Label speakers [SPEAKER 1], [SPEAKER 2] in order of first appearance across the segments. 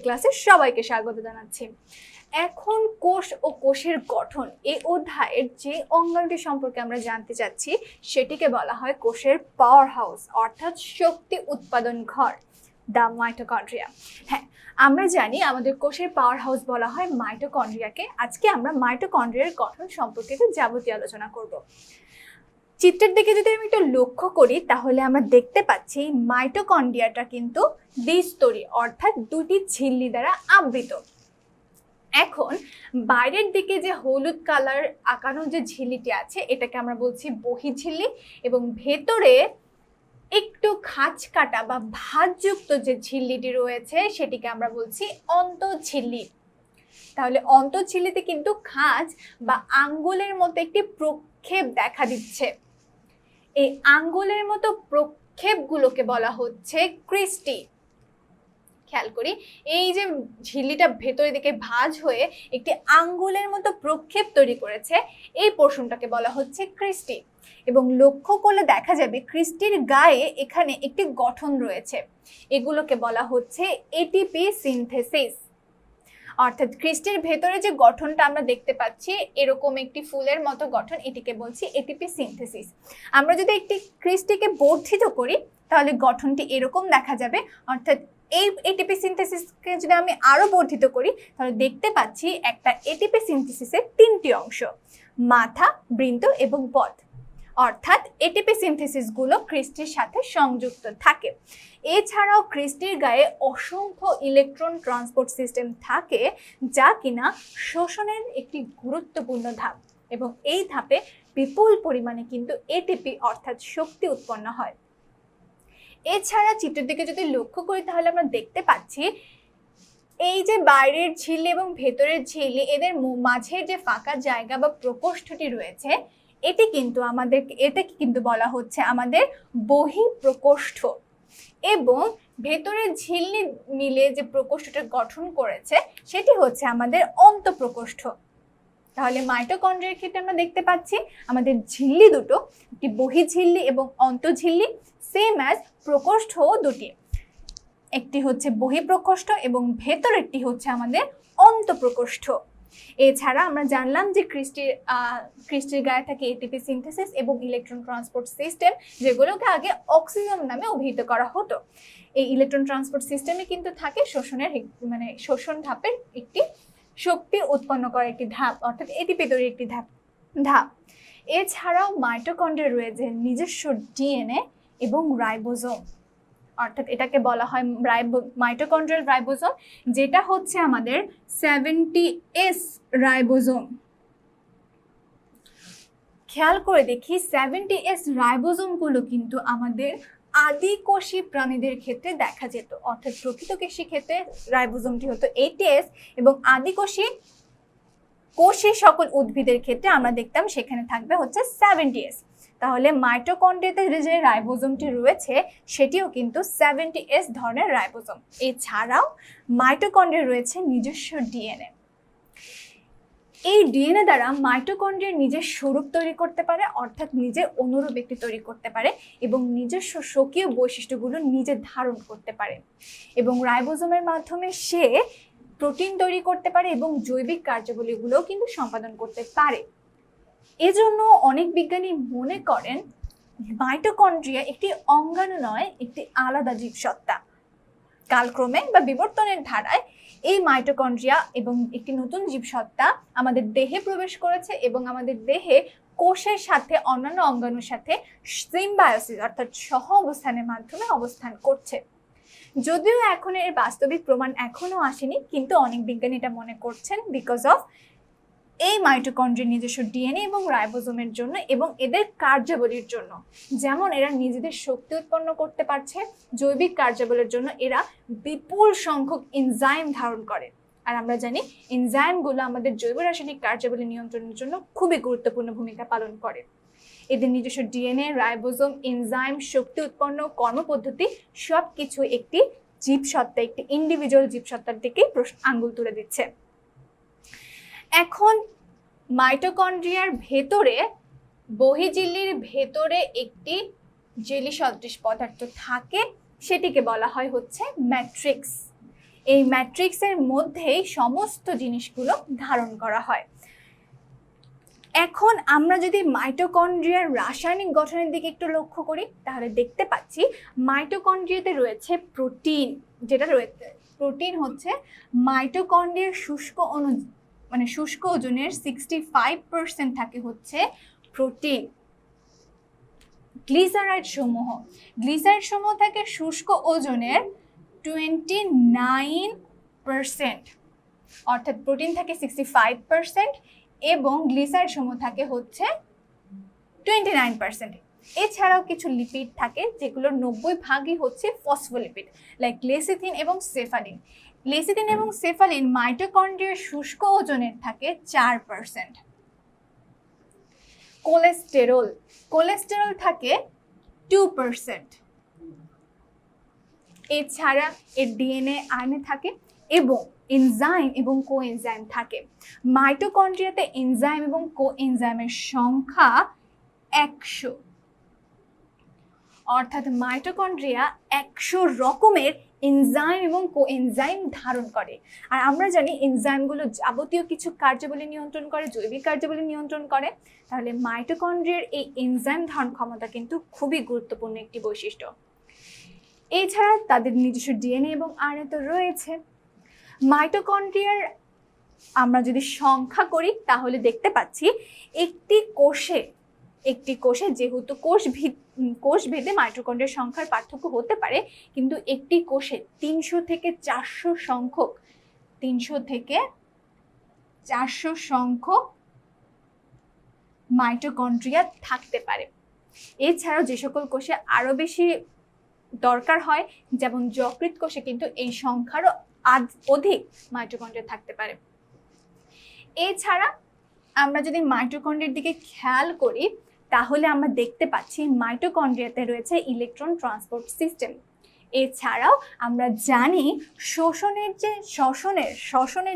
[SPEAKER 1] ক্লাসে সবাইকে স্বাগত জানাচ্ছি। এখন কোষ ও কোষের গঠন এই অধ্যায়ের যে অঙ্গাণুটি সম্পর্কে আমরা জানতে চাচ্ছি সেটিকে বলা হয় কোষের পাওয়ার হাউস অর্থাৎ শক্তি উৎপাদন ঘর, দ্য মাইটোকন্ড্রিয়া। হ্যাঁ, আমরা জানি আমাদের কোষের পাওয়ার হাউস বলা হয় মাইটোকন্ড্রিয়াকে। আজকে আমরা মাইটোকন্ড্রিয়ার গঠন সম্পর্কে যাবতীয় আলোচনা করব। চিত্রের দিকে যদি আমি একটু লক্ষ্য করি তাহলে আমরা দেখতে পাচ্ছি মাইটোকন্ড্রিয়াটা কিন্তু দ্বিস্তরী অর্থাৎ দুটি ঝিল্লি দ্বারা আবৃত। এখন বাইরের দিকে যে হলুদ কালার আঁকানো যে ঝিল্লিটি আছে এটাকে আমরা বলছি বহিঃঝিল্লি, এবং ভেতরে একটু খাঁজ কাটা বা ভাঁজযুক্ত যে ঝিল্লিটি রয়েছে সেটিকে আমরা বলছি অন্তঃঝিল্লি। তাহলে অন্তঃঝিল্লিতে কিন্তু খাঁজ বা আঙ্গুলের মতো একটি প্রক্ষেপ দেখা দিচ্ছে। এই আঙ্গুলের মতো প্রক্ষেপগুলোকে বলা হচ্ছে ক্রিস্টি। খেয়াল করি, এই যে ঝিল্লিটা ভেতরের দিকে ভাঁজ হয়ে একটি আঙ্গুলের মতো প্রক্ষেপ তৈরি করেছে, এই পোর্শনটাকে বলা হচ্ছে ক্রিস্টি। এবং লক্ষ্য করলে দেখা যাবে ক্রিস্টির গায়ে এখানে একটি গঠন রয়েছে, এগুলোকে বলা হচ্ছে এটিপি সিনথেসিস। অর্থাৎ ক্রিস্টির ভেতরে যে গঠনটা আমরা দেখতে পাচ্ছি এরকম একটি ফুলের মতো গঠন, এটিকে বলছি এটিপি সিনথেসিস। আমরা যদি একটি ক্রিস্টিকে বর্ধিত করি তাহলে গঠনটি এরকম দেখা যাবে। অর্থাৎ এই এটিপি সিনথেসিসকে যদি আমি আরো বর্ধিত করি তাহলে দেখতে পাচ্ছি একটা এটিপি সিনথেসিসের তিনটি অংশ, মাথা, বৃন্ত এবং পদ। অর্থাৎ এটিপি সিনথেসিস গুলো ক্রিস্টির সাথে সংযুক্ত থাকে। এছাড়াও ক্রিস্টির গায়ে অসংখ্য ইলেকট্রন ট্রান্সপোর্ট সিস্টেম থাকে যা কিনা শোষণের একটি গুরুত্বপূর্ণ ধাপ, এবং এই ধাপে বিপুল পরিমাণে কিন্তু এটিপি অর্থাৎ শক্তি উৎপন্ন হয়। এছাড়া চিত্রের দিকে যদি লক্ষ্য করি তাহলে আমরা দেখতে পাচ্ছি এই যে বাইরের ঝিল্লি এবং ভেতরের ঝিল্লি, এদের মাঝের যে ফাঁকা জায়গা বা প্রকোষ্ঠটি রয়েছে এটাকে কিন্তু বলা হচ্ছে আমাদের বহিঃপ্রকোষ্ঠ, এবং ভেতরের ঝিল্লি মিলে যে প্রকোষ্ঠটা গঠন করেছে সেটি হচ্ছে আমাদের অন্তঃপ্রকোষ্ঠ। তাহলে মাইটোকন্ড্রিয়ার ক্ষেত্রে আমরা দেখতে পাচ্ছি আমাদের ঝিল্লি দুটো, একটি বহিঃঝিল্লি এবং অন্তঃঝিল্লি, সেম অ্যাজ প্রকোষ্ঠ দুটি, একটি হচ্ছে বহিঃপ্রকোষ্ঠ এবং ভেতরেরটি হচ্ছে আমাদের অন্তঃপ্রকোষ্ঠ। এছাড়া আমরা জানলাম যে ক্রিস্টির গায়ে থাকে এটিপি সিনথেসিস এবং ইলেকট্রন ট্রান্সপোর্ট সিস্টেম, যেগুলোকে আগে অক্সিজেন নামে অভিহিত করা হতো। এই ইলেকট্রন ট্রান্সপোর্ট সিস্টেমে কিন্তু থাকে শোষণ ধাপের একটি শক্তি উৎপন্ন করার একটি ধাপ, অর্থাৎ এটিপি তৈরির একটি ধাপ। এছাড়াও মাইটোকন্ড্রিয়া রয়েছে নিজস্ব ডিএনএ এবং রাইবোজোম, অর্থাৎ এটাকে বলা হয় মাইটোকন্ড্রিয়াল রাইবোজোম, যেটা হচ্ছে আমাদের 70S রাইবোজোম। খেয়াল করে দেখি 70S রাইবোজোমগুলো কিন্তু আমাদের আদিকোষী প্রাণীদের ক্ষেত্রে দেখা যেত, অর্থাৎ প্রকৃতকোষী ক্ষেত্রে রাইবোজোমটি হতো 80S, এবং আদিকোষী কোষী সকল উদ্ভিদের ক্ষেত্রে আমরা দেখতাম সেখানে থাকবে হচ্ছে 70S। তাহলে মাইটোকন্ড্রিয়াতে যে রাইবোজোমটি রয়েছে সেটিও কিন্তু 70S ধরনের রাইবোজোম। এছাড়াও মাইটোকন্ড্রিয়া রয়েছে নিজস্ব ডিএনএ। এই ডিএনএ দ্বারা মাইটোকন্ড্রিয়া নিজের স্বরূপ তৈরি করতে পারে, অর্থাৎ নিজের অনুরূপ একটি তৈরি করতে পারে এবং নিজস্ব স্বকীয় বৈশিষ্ট্যগুলো নিজে ধারণ করতে পারে, এবং রাইবোজোমের মাধ্যমে সে প্রোটিন তৈরি করতে পারে এবং জৈবিক কার্যাবলীগুলোও কিন্তু সম্পাদন করতে পারে। এজন্য অনেক বিজ্ঞানী মনে করেন মাইটোকন্ড্রিয়া একটি অঙ্গাণু নয়, একটি আলাদা জীবসত্তা। কালক্রমে বা বিবর্তনের ধারায় এই মাইটোকন্ড্রিয়া এবং একটি নতুন জীবসত্তা আমাদের দেহে প্রবেশ করেছে এবং আমাদের দেহে কোষের সাথে অন্যান্য অঙ্গাণুর সাথে সিম্বায়োসিস অর্থাৎ সহ অবস্থানের মাধ্যমে অবস্থান করছে। যদিও এখন এর বাস্তবিক প্রমাণ এখনো আসেনি, কিন্তু অনেক বিজ্ঞানী এটা মনে করছেন বিকজ অফ এই মাইটোকন্ড্রিয়ার নিজস্ব ডিএনএ এবং রাইবোজোমের জন্য এবং এদের কার্যাবলীর জন্য। যেমন এরা নিজেদের শক্তি উৎপন্ন করতে পারছে, জৈবিক কার্যাবলীর জন্য এরা বিপুল সংখ্যক এনজাইম ধারণ করে, আর আমরা জানি এনজাইমগুলো আমাদের জৈব রাসায়নিক কার্যাবলী নিয়ন্ত্রণের জন্য খুবই গুরুত্বপূর্ণ ভূমিকা পালন করে। এদের নিজস্ব ডিএনএ, রাইবোজোম, এনজাইম, শক্তি উৎপন্ন কর্মপদ্ধতি সবকিছু একটি জীবসত্তা, একটি ইন্ডিভিজুয়াল জীবসত্তার দিকেই আঙ্গুল তুলে দিচ্ছে। এখন মাইটোকন্ড্রিয়ার ভেতরে, বহিঃঝিল্লির ভেতরে একটি জেলি সদৃশ পদার্থ থাকে, সেটিকে বলা হয় হচ্ছে ম্যাট্রিক্স। এই ম্যাট্রিক্সের মধ্যেই সমস্ত জিনিসগুলো ধারণ করা হয়। এখন আমরা যদি মাইটোকন্ড্রিয়ার রাসায়নিক গঠনের দিকে একটু লক্ষ্য করি তাহলে দেখতে পাচ্ছি মাইটোকন্ড্রিয়াতে রয়েছে প্রোটিন, যেটা রয়েছে প্রোটিন হচ্ছে মাইটোকন্ড্রিয়ার শুষ্ক ওজনের 65% থাকে হচ্ছে প্রোটিন। গ্লিসারাইড সমূহ থাকে শুষ্ক ওজনের 29%, অর্থাৎ প্রোটিন থাকে 65% এবং গ্লিসারাইড সমূহ থাকে হচ্ছে 29%। এছাড়াও কিছু লিপিড থাকে যেগুলোর 90% হচ্ছে ফসফোলিপিড, লাইক লেসিথিন এবং সেফালিন। লেসিথিন এবং সেফালিন মাইটোকন্ড্রিয়ার শুষ্ক ওজনের থাকে 4%। কোলেস্টেরল থাকে 2%। এছাড়া এর ডিএনএ আরএনএ থাকে এবং এনজাইম এবং কোএনজাইম থাকে। মাইটোকন্ড্রিয়াতে এনজাইম এবং কোএনজাইমের সংখ্যা 100, অর্থাৎ মাইটোকন্ড্রিয়া 100 রকমের এনজাইম এবং কোএনজাইম ধারণ করে। আর আমরা জানি এনজাইমগুলো যাবতীয় কিছু কার্যাবলী নিয়ন্ত্রণ করে, জৈবিক কার্যাবলী নিয়ন্ত্রণ করে। তাহলে মাইটোকন্ড্রিয়ার এই এনজাইম ধারণ ক্ষমতা কিন্তু খুবই গুরুত্বপূর্ণ একটি বৈশিষ্ট্য। এছাড়া তাদের নিজস্ব ডিএনএ এবং আরএনএ তো রয়েছে। মাইটোকন্ড্রিয়ার আমরা যদি সংখ্যা করি তাহলে দেখতে পাচ্ছি একটি কোষে যেহেতু কোষ ভেদে মাইটোকন্ড্রিয়ার সংখ্যার পার্থক্য হতে পারে, কিন্তু একটি কোষে 300 থেকে 400 সংখ্যক মাইটোকন্ড্রিয়া থাকতে পারে। এছাড়াও যে সকল কোষে আরো বেশি দরকার হয়, যেমন যকৃৎ কোষে কিন্তু এই সংখ্যারও অধিক মাইটোকন্ড্রিয়া থাকতে পারে। এছাড়া আমরা যদি মাইটোকন্ড্রিয়ার দিকে খেয়াল করি তাহলে আমরা দেখতে পাচ্ছি মাইটোকন্ড্রিয়াতে রয়েছে ইলেকট্রন ট্রান্সপোর্ট সিস্টেম। এছাড়াও আমরা জানি শ্বসনের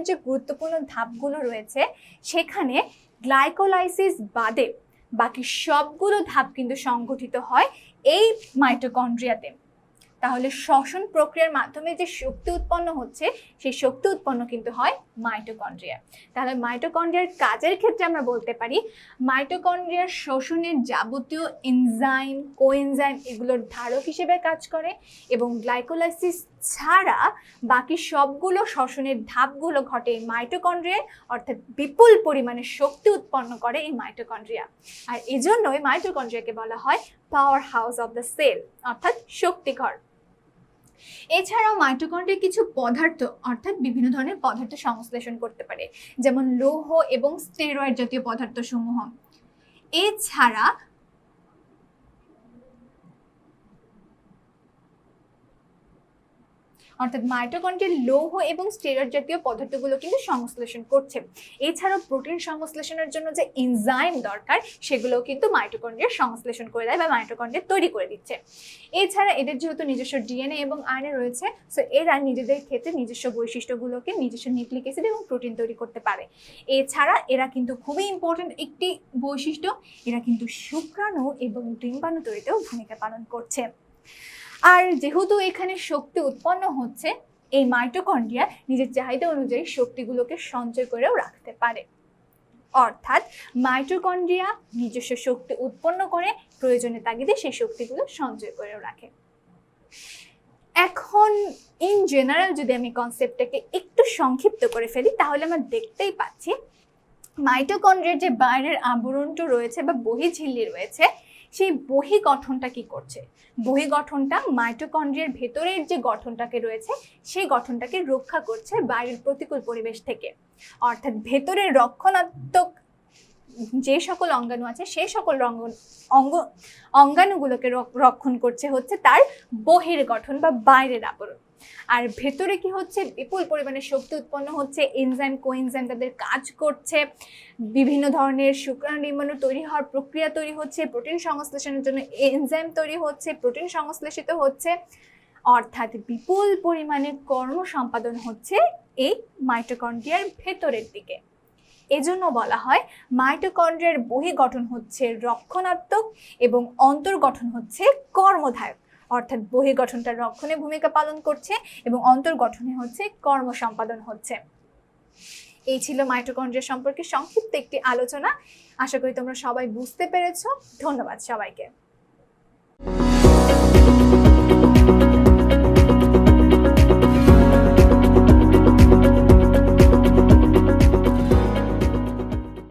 [SPEAKER 1] যে গুরুত্বপূর্ণ ধাপগুলো রয়েছে সেখানে গ্লাইকোলাইসিস বাদে বাকি সবগুলো ধাপ কিন্তু সংগঠিত হয় এই মাইটোকন্ড্রিয়াতে। তাহলে শ্বসন প্রক্রিয়ার মাধ্যমে যে শক্তি উৎপন্ন হচ্ছে সেই শক্তি উৎপন্ন কিন্তু হয় মাইটোকন্ড্রিয়া। তাহলে মাইটোকন্ড্রিয়ার কাজের ক্ষেত্রে আমরা বলতে পারি মাইটোকন্ড্রিয়ার শ্বসনের যাবতীয় এনজাইম কোএনজাইম এগুলোর ধারক হিসেবে কাজ করে এবং গ্লাইকোলাইসিস ছাড়া বাকি সবগুলো শ্বসনের ধাপগুলো ঘটে এই মাইটোকন্ড্রিয়ায়, অর্থাৎ বিপুল পরিমাণে শক্তি উৎপন্ন করে এই মাইটোকন্ড্রিয়া। আর এজন্যই মাইটোকন্ড্রিয়াকে বলা হয় power house of the cell, অর্থাৎ শক্তিঘর। এছাড়াও মাইটোকন্ড্রিয়া কিছু পদার্থ অর্থাৎ বিভিন্ন ধরনের পদার্থ সংশ্লেষণ করতে পারে, যেমন লৌহ এবং স্টেরয়েড জাতীয় পদার্থ সমূহ। এছাড়া অর্থাৎ মাইটোকন্ড্রিয়া লৌহ এবং স্টেরয়েড জাতীয় পদার্থগুলো কিন্তু সংশ্লেষণ করছে। এছাড়াও প্রোটিন সংশ্লেষণের জন্য যে এনজাইম দরকার সেগুলো কিন্তু মাইটোকন্ড্রিয়া সংশ্লেষণ করে দেয় বা মাইটোকন্ড্রিয়া তৈরি করে দিচ্ছে। এছাড়া এদের যেহেতু নিজস্ব ডিএনএ এবং আরএনএ রয়েছে, সো এরা নিজেদের ক্ষেত্রে নিজস্ব বৈশিষ্ট্যগুলোকে নিজস্ব নিউক্লিক অ্যাসিড এবং প্রোটিন তৈরি করতে পারে। এছাড়া এরা কিন্তু খুবই ইম্পর্টেন্ট একটি বৈশিষ্ট্য, এরা কিন্তু শুক্রাণু এবং ডিম্বাণু তৈরিতেও ভূমিকা পালন করছে। আর যেহেতু এখানে শক্তি উৎপন্ন হচ্ছে, এই মাইটোকন্ড্রিয়া নিজের চাহিদা অনুযায়ী শক্তিগুলোকে সঞ্চয় করেও রাখতে পারে। অর্থাৎ মাইটোকন্ড্রিয়া নিজস্ব শক্তি উৎপন্ন করে প্রয়োজনের তাগিদে সেই শক্তিগুলো সঞ্চয় করেও রাখে। এখন ইন জেনারেল যদি আমি কনসেপ্টটাকে একটু সংক্ষিপ্ত করে ফেলি তাহলে আমরা দেখতেই পাচ্ছি মাইটোকন্ড্রিয়ার যে বাইরের আবরণটা রয়েছে বা বহিঃঝিল্লি রয়েছে সেই বহি গঠনটা কি করছে? বহি গঠনটা মাইটোকন্ড্রিয়ার ভেতরের যে গঠনটাকে রয়েছে সেই গঠনটাকে রক্ষা করছে বাইরের প্রতিকূল পরিবেশ থেকে। অর্থাৎ ভেতরের রক্ষণাত্মক যে সকল অঙ্গাণু আছে সেই সকল অঙ্গাণুগুলোকে রক্ষণ করছে হচ্ছে তার বহির গঠন বা বাইরের আবরণ। আর ভেতরে কি হচ্ছে? বিপুল পরিমাণে শক্তি উৎপন্ন হচ্ছে, এনজাইম কোএনজাইম তাদের কাজ করছে, বিভিন্ন ধরনের শুক্রাণু ডিম্বাণু তৈরি হওয়ার প্রক্রিয়া তৈরি হচ্ছে, প্রোটিন সংশ্লেষণের জন্য এনজাইম তৈরি হচ্ছে, প্রোটিন সংশ্লেষিত হচ্ছে, অর্থাৎ বিপুল পরিমাণে কর্ম সম্পাদন হচ্ছে এই মাইটোকন্ড্রিয়ার ভেতরের দিকে। এজন্য বলা হয় মাইটোকন্ড্রিয়ার বহিঃগঠন হচ্ছে রক্ষণাত্মক এবং অন্তর্গঠন হচ্ছে কর্মধায়ক। অর্থাৎ বহির্গঠনটা রক্ষণে ভূমিকা পালন করছে এবং অন্তর্গঠনে হচ্ছে কর্ম সম্পাদন হচ্ছে। এই ছিল মাইটোকন্ড্রিয়া সম্পর্কে সংক্ষিপ্ত একটি আলোচনা। আশা করি তোমরা সবাই বুঝতে পেরেছো। ধন্যবাদ সবাইকে।